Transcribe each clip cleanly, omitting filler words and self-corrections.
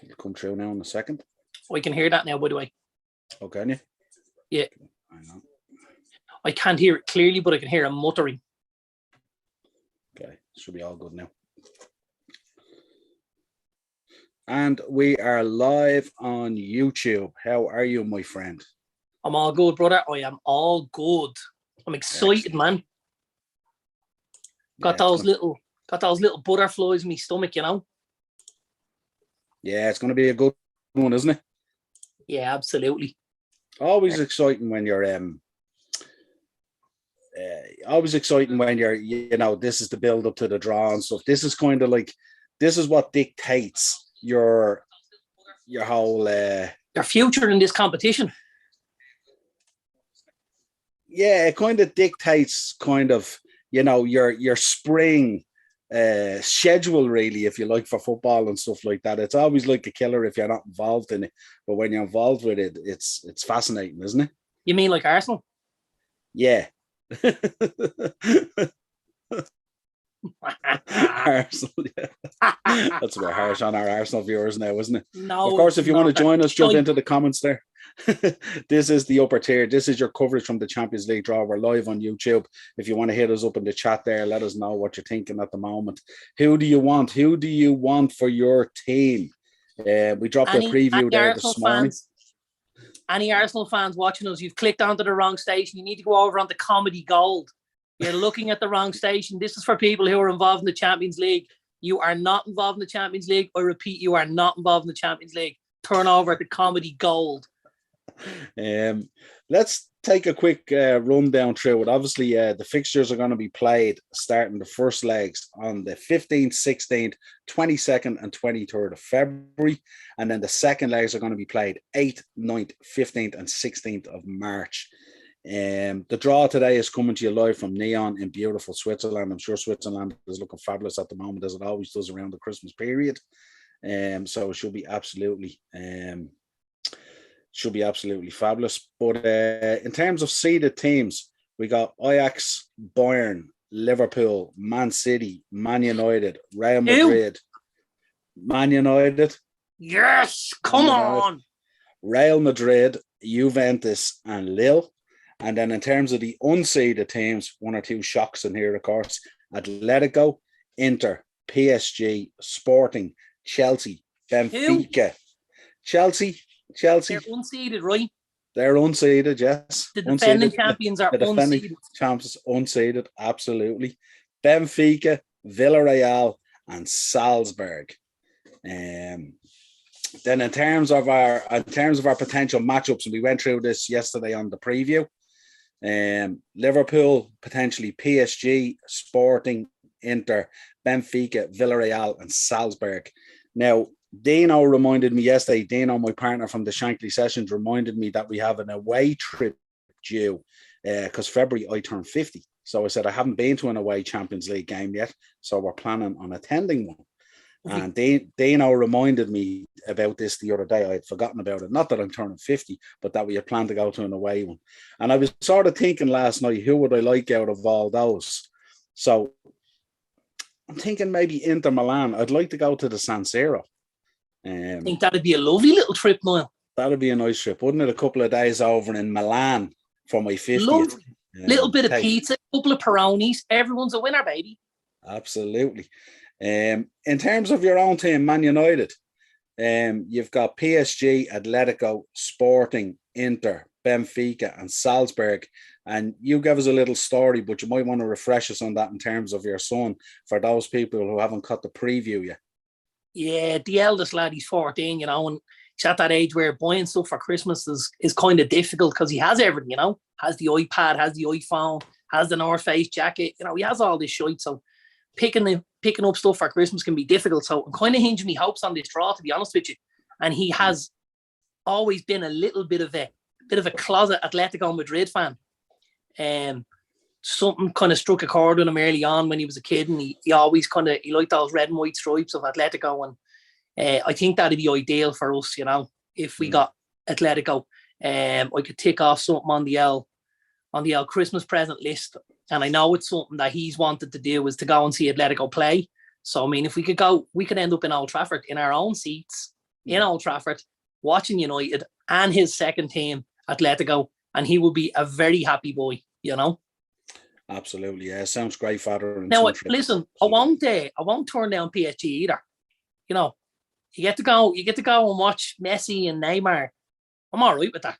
It'll come through now in a second. I can hear that now, by the way. Oh, can you? Yeah. I know. I can't hear it clearly, but I can hear a muttering. Okay, should be all good now. And we are live on YouTube. How are you, my friend? I'm all good, brother. I am all good. I'm excited, man. Got those little butterflies in my stomach, you know. Yeah, it's going to be a good one, isn't it? Yeah, absolutely. Always exciting when you're you know, this is the build up to the draw and stuff. This is kind of like, this is what dictates your whole your future in this competition. Yeah, it kind of dictates kind of, you know, your spring schedule, really, if you like, for football and stuff like that. It's always like a killer if you're not involved in it, but when you're involved with it, it's fascinating, isn't it? You mean like Arsenal? Yeah. Arsenal, yeah. That's a bit harsh on our Arsenal viewers now, isn't it? No. Of course, if you want to join us, jump into the comments there. This is the upper tier. This is your coverage from the Champions League draw. We're live on YouTube. If you want to hit us up in the chat there, let us know what you're thinking at the moment. Who do you want? Who do you want for your team? We dropped a preview there this morning. Any Arsenal fans watching us, you've clicked onto the wrong station. You need to go over onto Comedy Gold. You're looking at the wrong station. This is for people who are involved in the Champions League. You are not involved in the Champions League. I repeat, you are not involved in the Champions League. Turn over to Comedy Gold. Let's take a quick rundown through it. Obviously, the fixtures are going to be played starting the first legs on the 15th, 16th, 22nd and 23rd of February. And then the second legs are going to be played 8th, 9th, 15th and 16th of March. The draw today is coming to you live from Neon in beautiful Switzerland. I'm sure Switzerland is looking fabulous at the moment, as it always does around the Christmas period. So it should be absolutely fabulous. But in terms of seeded teams, we got Ajax, Bayern, Liverpool, Man City, Man United, Real Madrid, Man United. Yes, come on. Real Madrid, Juventus, and Lille. And then in terms of the unseeded teams, one or two shocks in here, of course. Atletico, Inter, PSG, Sporting, Chelsea, Benfica. Chelsea. They're unseeded, right? They're unseeded, yes. The defending champions are unseeded. Champions unseeded, absolutely. Benfica, Villarreal, and Salzburg. Then in terms of our potential matchups, and we went through this yesterday on the preview. Liverpool, potentially PSG, Sporting, Inter, Benfica, Villarreal, and Salzburg. Now, Dino reminded me yesterday, Dino, my partner from the Shankly Sessions, reminded me that we have an away trip due because February I turned 50. So I said, I haven't been to an away Champions League game yet, so we're planning on attending one. And Dino reminded me about this the other day. I had forgotten about it. Not that I'm turning 50, but that we had planned to go to an away one. And I was sort of thinking last night, who would I like out of all those? So I'm thinking maybe Inter Milan. I'd like to go to the San Siro. I think that'd be a lovely little trip, Niall. That'd be a nice trip, wouldn't it? A couple of days over in Milan for my 50th. Lovely. Little bit of pizza, a couple of Peronis. Everyone's a winner, baby. Absolutely. In terms of your own team, Man United, you've got PSG, Atletico, Sporting, Inter, Benfica, and Salzburg. And you gave us a little story, but you might want to refresh us on that in terms of your son for those people who haven't caught the preview yet. Yeah, the eldest lad, he's 14, you know, and he's at that age where buying stuff for Christmas is kind of difficult because he has everything, you know, has the iPad, has the iPhone, has the North Face jacket, you know, he has all this shit. So picking up stuff for Christmas can be difficult. So I'm kind of hinging my hopes on this draw, to be honest with you. And he has always been a little bit of a closet Atletico Madrid fan. Something kind of struck a chord with him early on when he was a kid, and he always he liked those red and white stripes of Atletico, and I think that'd be ideal for us, you know, if we got Atletico. I could tick off something on the L Christmas present list, and I know it's something that he's wanted to do is to go and see Atletico play. So, I mean, if we could go, we could end up in Old Trafford in our own seats in Old Trafford, watching United and his second team, Atletico, and he will be a very happy boy, you know. Absolutely, yeah. Sounds great, father and Now, son. listen, I won't turn down PSG either. You know, you get to go and watch Messi and Neymar. I'm all right with that.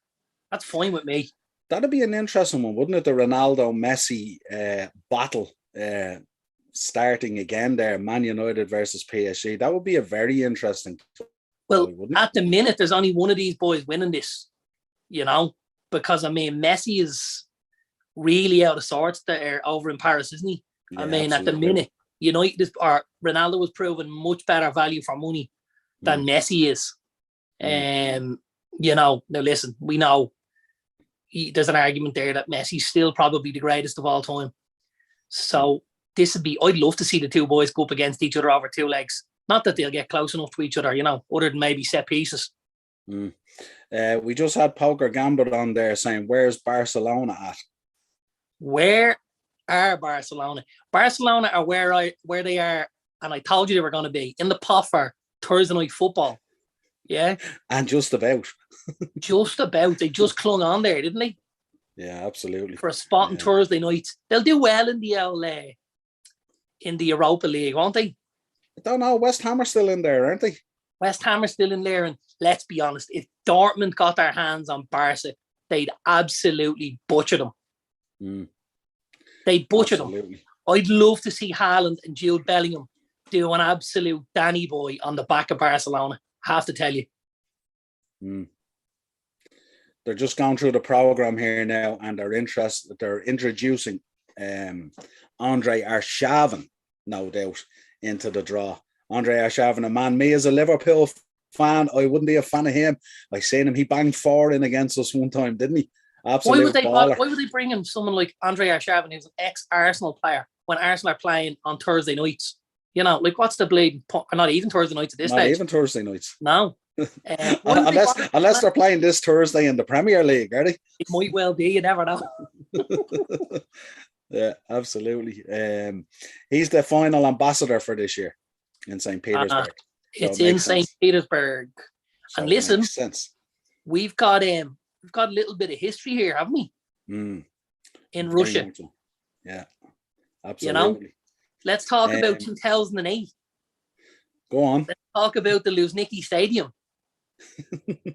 That's fine with me. That'd be an interesting one, wouldn't it? The Ronaldo Messi battle starting again there, Man United versus PSG. That would be a very interesting. Well, at the minute, there's only one of these boys winning this, you know, because I mean, Messi is really out of sorts there over in Paris, isn't he? Yeah, I mean, absolutely. At the minute, United or Ronaldo was proven much better value for money than Messi is. You know, now listen, we know there's an argument there that Messi's still probably the greatest of all time. So this would be, I'd love to see the two boys go up against each other over two legs. Not that they'll get close enough to each other, you know, other than maybe set pieces. We just had Poker Gambit on there saying, where's Barcelona at? Where are Barcelona? Barcelona are where they are, and I told you they were going to be, in the pot for Thursday night football. Yeah. And just about. Just about. They just clung on there, didn't they? Yeah, absolutely. For a spot on Thursday night. They'll do well in the Europa League, won't they? I don't know. West Ham are still in there, aren't they? West Ham are still in there, and let's be honest, if Dortmund got their hands on Barca, they'd absolutely butcher them. They'd butcher them. I'd love to see Haaland and Jude Bellingham do an absolute Danny boy on the back of Barcelona. Have to tell you. They're just going through the program here now, and they're introducing Andre Arshavin, no doubt, into the draw. Andre Arshavin, a man, me as a Liverpool fan, I wouldn't be a fan of him. I seen him, he banged 4 in against us one time, didn't he? Absolute baller. Why would they bring him someone like Andre Arshavin, who's an ex-Arsenal player, when Arsenal are playing on Thursday nights? You know, like, what's the bleeding point? Not even Thursday nights at this stage. Not even Thursday nights. No. Unless they're playing this Thursday in the Premier League, are they? It might well be, you never know. Yeah, absolutely. He's the final ambassador for this year in St. Petersburg. It's in St. Petersburg. So and listen, we've got a little bit of history here, haven't we? In Russia. Yeah, absolutely. You know, let's talk about 2008. Go on. Let's talk about the Luzhniki Stadium.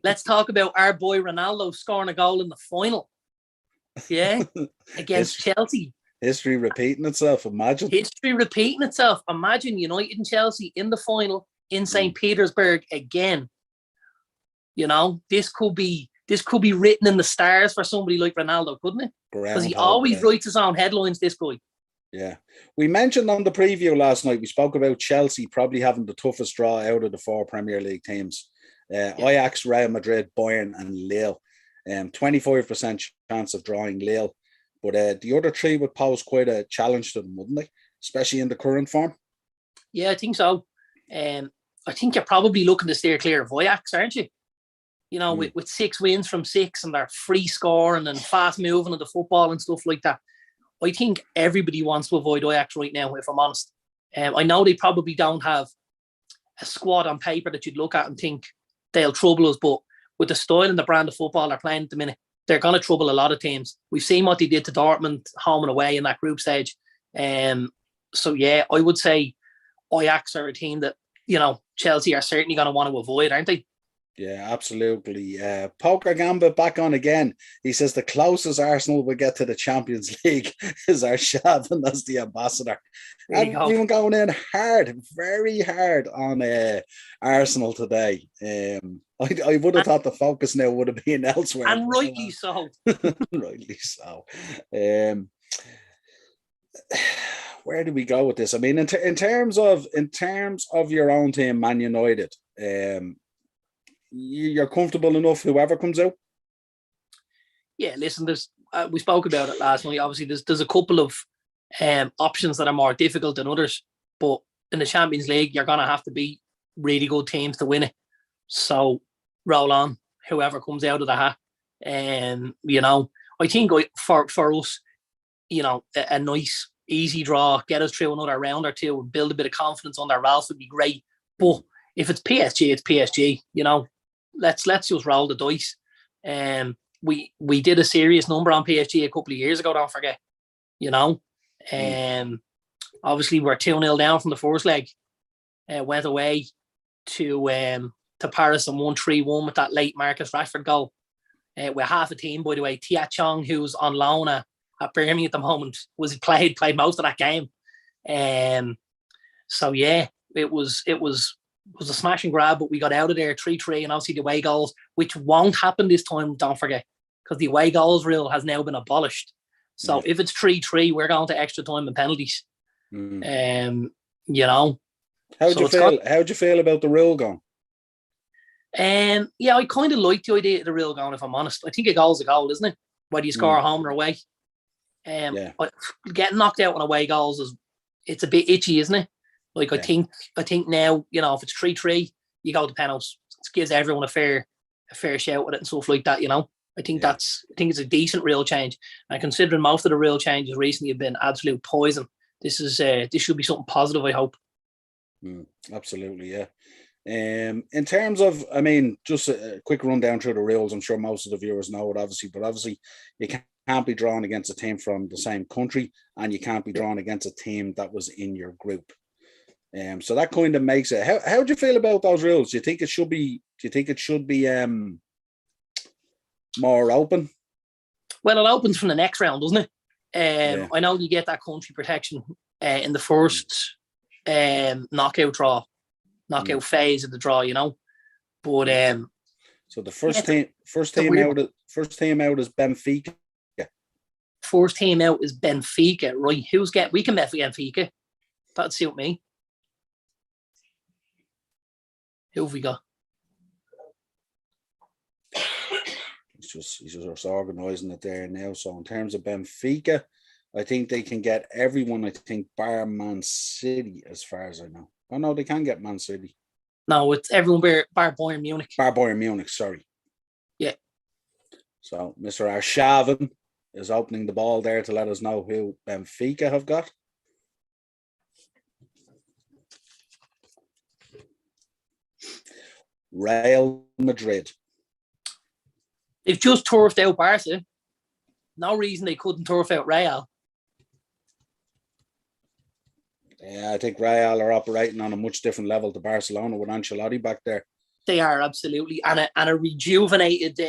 Let's talk about our boy Ronaldo scoring a goal in the final. Yeah, against Chelsea. History repeating itself, imagine. History repeating itself. Imagine United and Chelsea in the final in St. Petersburg again. You know, this could be written in the stars for somebody like Ronaldo, couldn't it? Because he always writes his own headlines, this guy. Yeah. We mentioned on the preview last night, we spoke about Chelsea probably having the toughest draw out of the 4 Premier League teams. Ajax, Real Madrid, Bayern and Lille. 25% chance of drawing Lille. But the other 3 would pose quite a challenge to them, wouldn't they? Especially in the current form. Yeah, I think so. I think you're probably looking to steer clear of Ajax, aren't you? You know, with 6 wins from 6 and their free scoring and fast moving of the football and stuff like that. I think everybody wants to avoid Ajax right now, if I'm honest. I know they probably don't have a squad on paper that you'd look at and think they'll trouble us, but with the style and the brand of football they're playing at the minute, they're going to trouble a lot of teams. We've seen what they did to Dortmund home and away in that group stage. So, yeah, I would say Ajax are a team that, you know, Chelsea are certainly going to want to avoid, aren't they? Yeah, absolutely. Poker Gambit back on again. He says the closest Arsenal will get to the Champions League is Arshavin as the ambassador. Everyone going in hard, very hard on Arsenal today. I would have thought the focus now would have been elsewhere. And rightly so. Rightly so. Where do we go with this? I mean, in terms of your own team, Man United, you're comfortable enough whoever comes out? Yeah, listen, there's we spoke about it last night. Obviously, there's a couple of options that are more difficult than others, but in the Champions League, you're gonna have to beat really good teams to win it. So roll on, whoever comes out of the hat. You know, I think for us, you know, a nice easy draw, get us through another round or two, and build a bit of confidence under Ralph would be great. But if it's PSG, it's PSG. You know, let's just roll the dice. We did a serious number on PSG a couple of years ago. Don't forget. You know, obviously we're 2-0 down from the first leg. Went away to Paris and won 3-1 with that late Marcus Rashford goal. We're half a team, by the way. Tia Chong, who's on loan at Birmingham at the moment, played most of that game. So yeah, it was a smash and grab, but we got out of there 3-3, and obviously the away goals, which won't happen this time, don't forget, because the away goals rule has now been abolished. So if it's 3-3, we're going to extra time and penalties. You know. How'd you feel about the rule going? Yeah, I kind of like the idea of the rule going, if I'm honest. I think a goal's a goal, isn't it? Whether you score home or away. But getting knocked out on away goals it's a bit itchy, isn't it? Like I think now, you know, if it's 3-3, you go to penalties. It gives everyone a fair shout with it and stuff like that, you know. I think it's a decent rule change. And considering most of the rule changes recently have been absolute poison, this should be something positive, I hope. Absolutely, yeah. In terms of, I mean, just a quick rundown through the rules. I'm sure most of the viewers know it, obviously, you can't be drawn against a team from the same country, and you can't be drawn against a team that was in your group. So that kind of makes it. How do you feel about those rules? Do you think it should be? More open? Well, it opens from the next round, doesn't it? I know you get that country protection in the first knockout phase of the draw, you know. But so the first team out is Benfica. First team out is Benfica, right? We can bet for Benfica. That'd suit me. Who have we got? He's just organising it there now. So in terms of Benfica, I think they can get everyone. I think bar Man City, as far as I know. Oh no, they can get Man City. No, it's everyone bar Bayern Munich. Bar Bayern Munich, sorry. Yeah. So Mr. Arshavin is opening the ball there to let us know who Benfica have got. Real Madrid. They've just turfed out Barca. No reason they couldn't turf out Real. Yeah, I think Real are operating on a much different level to Barcelona with Ancelotti back there. They are, absolutely, and a rejuvenated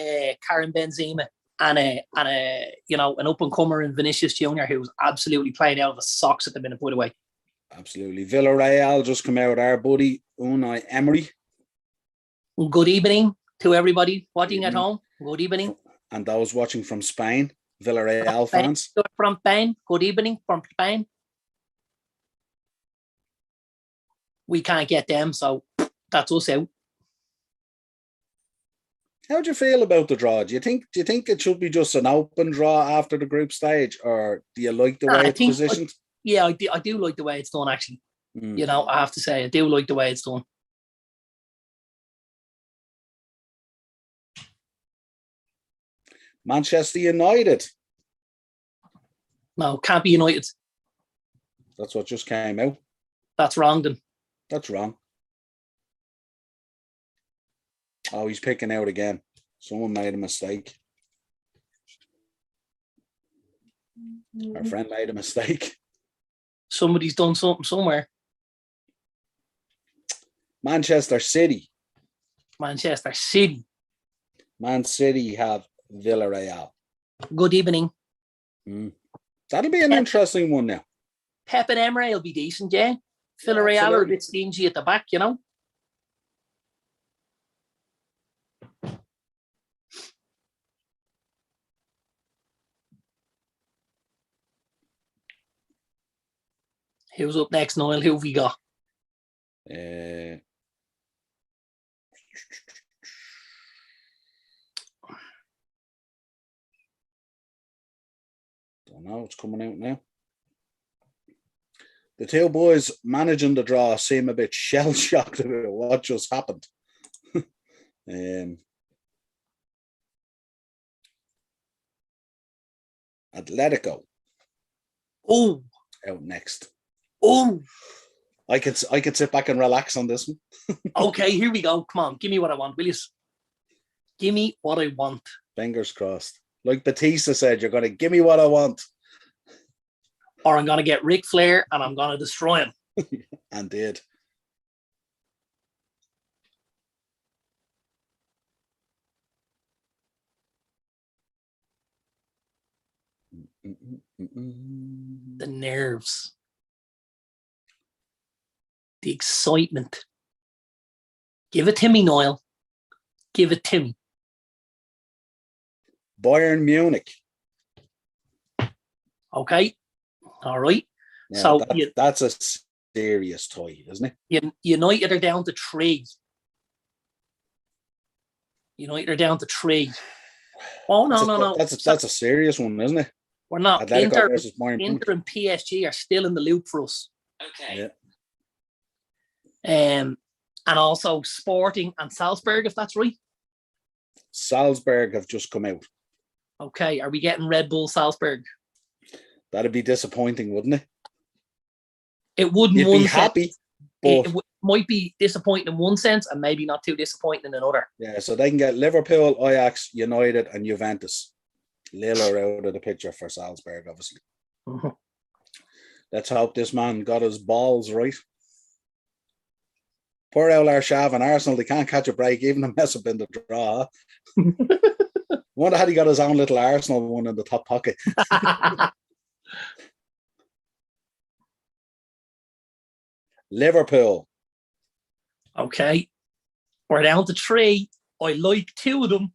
Karim Benzema and a an up and comer in Vinicius Junior, who's absolutely playing out of the socks at the minute, by the way. Absolutely. Villarreal just come out, our buddy Unai Emery. Good evening to everybody watching at home. Good evening. And those watching from Spain, Villarreal fans. From Spain. Good evening from Spain. We can't get them, so that's us out. How do you feel about the draw? Do you think it should be just an open draw after the group stage, or do you like the way it's positioned? I do like the way it's done, actually. You know, I have to say, I do like the way it's done. Manchester United. No, can't be United. That's what just came out. That's wrong, then. That's wrong. Oh, he's picking out again. Someone made a mistake. Our friend made a mistake. Somebody's done something somewhere. Manchester City. Manchester City. Man City have Villarreal. Good evening. That'll be an interesting one now. Pep and Emery will be decent, yeah. Villarreal are a bit stingy at the back, you know. Who's up next, Niall? Who have we got? Don't know. It's coming out now. The two boys managing the draw seem a bit shell-shocked about what just happened. Atletico. Oh, out next. Oh, I could sit back and relax on this one. okay, here we go. Come on, give me what I want, will you? Give me what I want. Fingers crossed. Like Batista said, you're going to give me what I want. Or I'm going to get Ric Flair and I'm going to destroy him. And did. The nerves. The excitement. Give it to me, Niall. Give it to me. Bayern Munich. Okay. All right. Now, So that's a serious toy, isn't it? United are down to 3. United are down to 3. Oh, no. That's a serious one, isn't it? We're not. Atletico versus Bayern Munich. Inter and PSG are still in the loop for us. Okay. Yeah. And also Sporting and Salzburg, if that's right. Salzburg have just come out. Okay. Are we getting Red Bull Salzburg? That'd be disappointing, wouldn't it? It wouldn't. You'd be happy, but it might be disappointing in one sense and maybe not too disappointing in another. Yeah, so they can get Liverpool, Ajax, United, and Juventus. Lille are out of the picture for Salzburg, obviously. Mm-hmm. Let's hope this man got his balls right. Poor old Arshav and Arsenal, they can't catch a break, even a mess up in the draw. Wonder how he got his own little Arsenal one in the top pocket. Liverpool. Okay. We're down to 3. I like 2 of them.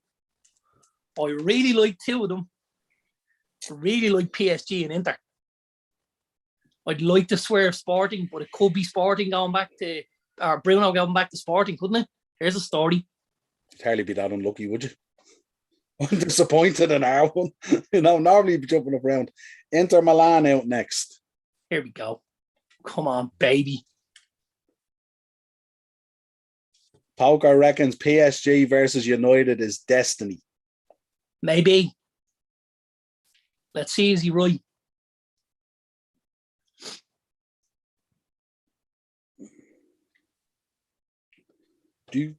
I really like 2 of them. I really like PSG and Inter. I'd like to swear Sporting, but it could be Sporting going back to, or Bruno going back to Sporting, couldn't it? Here's a story. You'd hardly be that unlucky, would you? I'm disappointed in our one. Normally you'd be jumping up around. Inter Milan out next. Here we go. Come on, baby. Poker reckons PSG versus United is destiny. Maybe. Let's see, is he right? Do.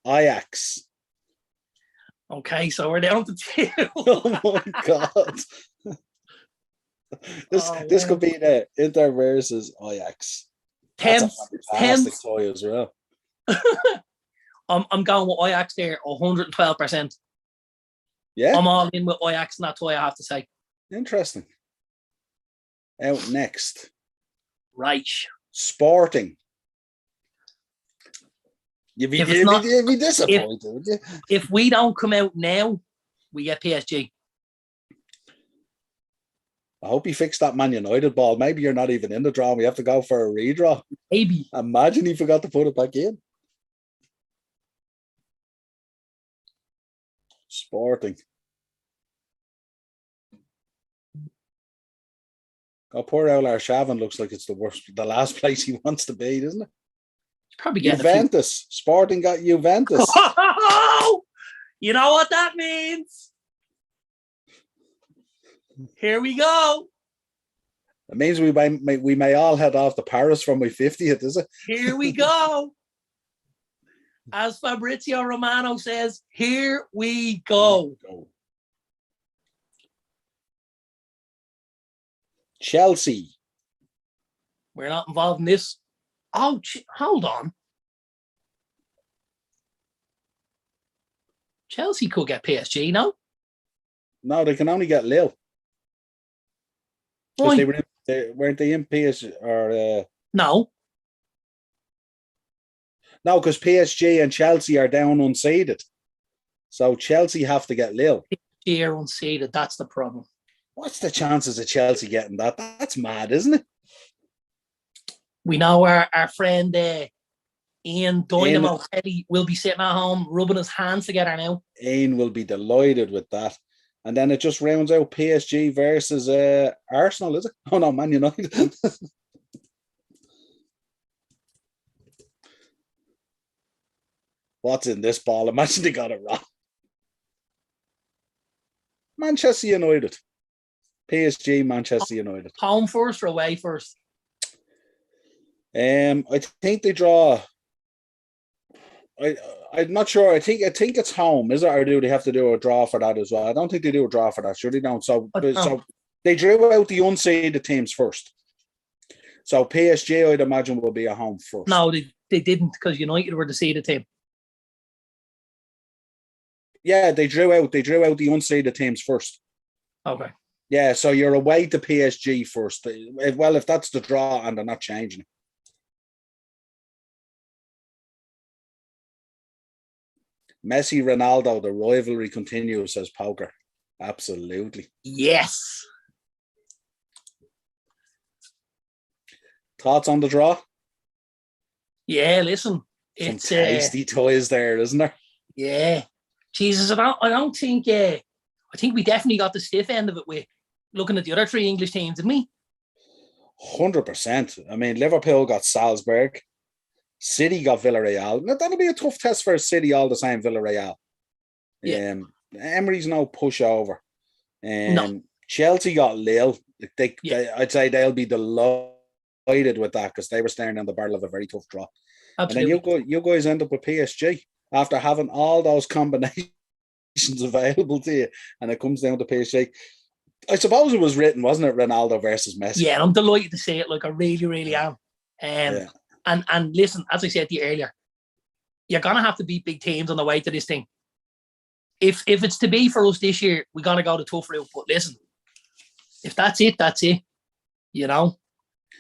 Ajax. Okay, so we're down to 2. Oh my god. This could be the Inter versus Ajax. That's a fantastic toy as well. I'm going with Ajax there, 112%. Yeah. I'm all in with Ajax and that toy, I have to say. Interesting. Out next. Right. Sporting. You'd be disappointed, would you? If we don't come out now, we get PSG. I hope he fixed that Man United ball. Maybe you're not even in the draw. We have to go for a redraw. Maybe. Imagine he forgot to put it back in. Sporting. Oh, poor old Arshavin looks like it's the last place he wants to be, doesn't it? Probably Juventus. Sporting got Juventus. You know what that means? Here we go. It means we may all head off to Paris for my 50th, is it? Here we go. As Fabrizio Romano says, here we go. Chelsea. We're not involved in this. Oh, hold on. Chelsea could get PSG, no? No, they can only get Lille. Because weren't they in PSG or No. No, because PSG and Chelsea are down unseeded. So Chelsea have to get Lille. They're unseeded, that's the problem. What's the chances of Chelsea getting that? That's mad, isn't it? We know our friend Ian Dynamo Kelly will be sitting at home rubbing his hands together now. Ian will be delighted with that. And then it just rounds out PSG versus Arsenal, is it? Oh no, Man United. what's in this ball? Imagine they got it wrong. Manchester United. PSG, Manchester United. Home first or away first? I think they draw. I'm not sure. I think it's home, is it, or do they have to do a draw for that as well? I don't think they do a draw for that. Sure, they don't. So they drew out the unseeded teams first. So PSG, I'd imagine, will be a home first. No, they didn't, because United were the seeded team. Yeah, they drew out the unseeded teams first. Okay. Yeah, so you're away to PSG first. Well, if that's the draw and they're not changing it. Messi, Ronaldo, the rivalry continues, says Poker. Absolutely. Yes. Thoughts on the draw? Yeah, listen. Some tasty toys there, isn't there? Yeah. Jesus, I think we definitely got the stiff end of it with looking at the other three English teams, didn't we? 100%. I mean, Liverpool got Salzburg. City got Villarreal. Now, that'll be a tough test for City all the same, Villarreal. Yeah. Emery's no pushover. No. Chelsea got Lille. I'd say they'll be delighted with that, because they were staring down the barrel of a very tough draw. Absolutely. And then you guys end up with PSG after having all those combinations available to you, and it comes down to PSG. I suppose it was written, wasn't it, Ronaldo versus Messi? Yeah, and I'm delighted to say it. Like, I really, really am. And listen, as I said to you earlier, you're gonna have to beat big teams on the way to this thing. If it's to be for us this year, we gotta go the tough route. But listen, if that's it, that's it. You know.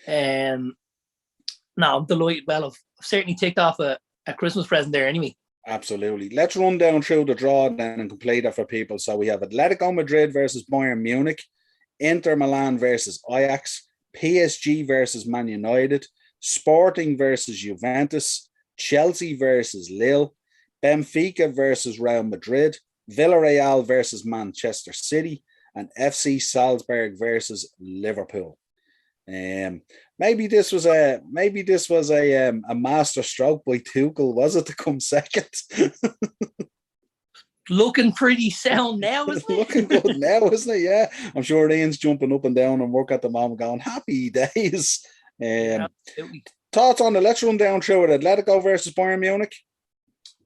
No, I'm delighted. Well, I've certainly ticked off a Christmas present there anyway. Absolutely. Let's run down through the draw then and complete that for people. So we have Atletico Madrid versus Bayern Munich, Inter Milan versus Ajax, PSG versus Man United, Sporting versus Juventus, Chelsea versus Lille, Benfica versus Real Madrid, Villarreal versus Manchester City, and FC Salzburg versus Liverpool. Maybe this was a master stroke by Tuchel, was it, to come second? Looking pretty sound now, isn't it? Looking good now, isn't it? Yeah, I'm sure Ian's jumping up and down and work at the moment, going happy days. Thoughts on it? Let's run down through it. Atletico versus Bayern Munich.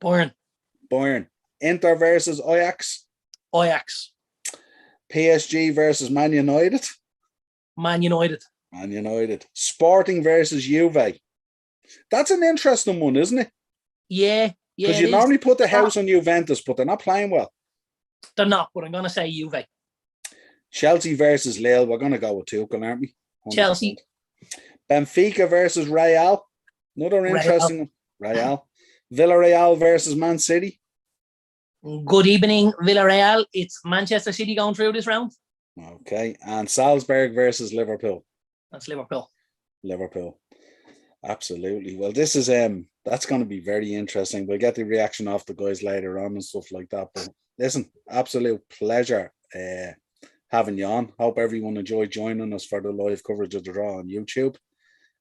Bayern. Inter versus Ajax. PSG versus Man United. Man United. Sporting versus Juve. That's an interesting one, isn't it? Yeah. Because you normally put the house on Juventus, but they're not playing well. They're not, but I'm going to say Juve. Chelsea versus Lille. We're going to go with Tuchel, aren't we? 100%. Chelsea. Benfica versus Real. Another interesting one. Real. Villarreal versus Man City. Good evening, Villarreal. It's Manchester City going through this round. Okay. And Salzburg versus Liverpool. That's Liverpool. Absolutely. Well, this is that's going to be very interesting. We'll get the reaction off the guys later on and stuff like that. But listen, absolute pleasure having you on. Hope everyone enjoyed joining us for the live coverage of the draw on YouTube.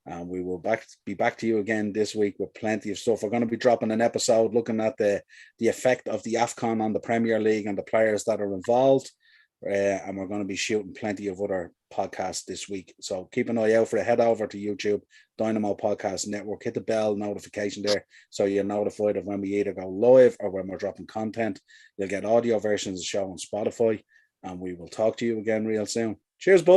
And we will be back to you again this week with plenty of stuff. We're going to be dropping an episode looking at the effect of the AFCON on the Premier League and the players that are involved. And we're going to be shooting plenty of other podcasts this week. So keep an eye out for it. Head over to YouTube, Dynamo Podcast Network. Hit the bell notification there so you're notified of when we either go live or when we're dropping content. You'll get audio versions of the show on Spotify. And we will talk to you again real soon. Cheers, boys.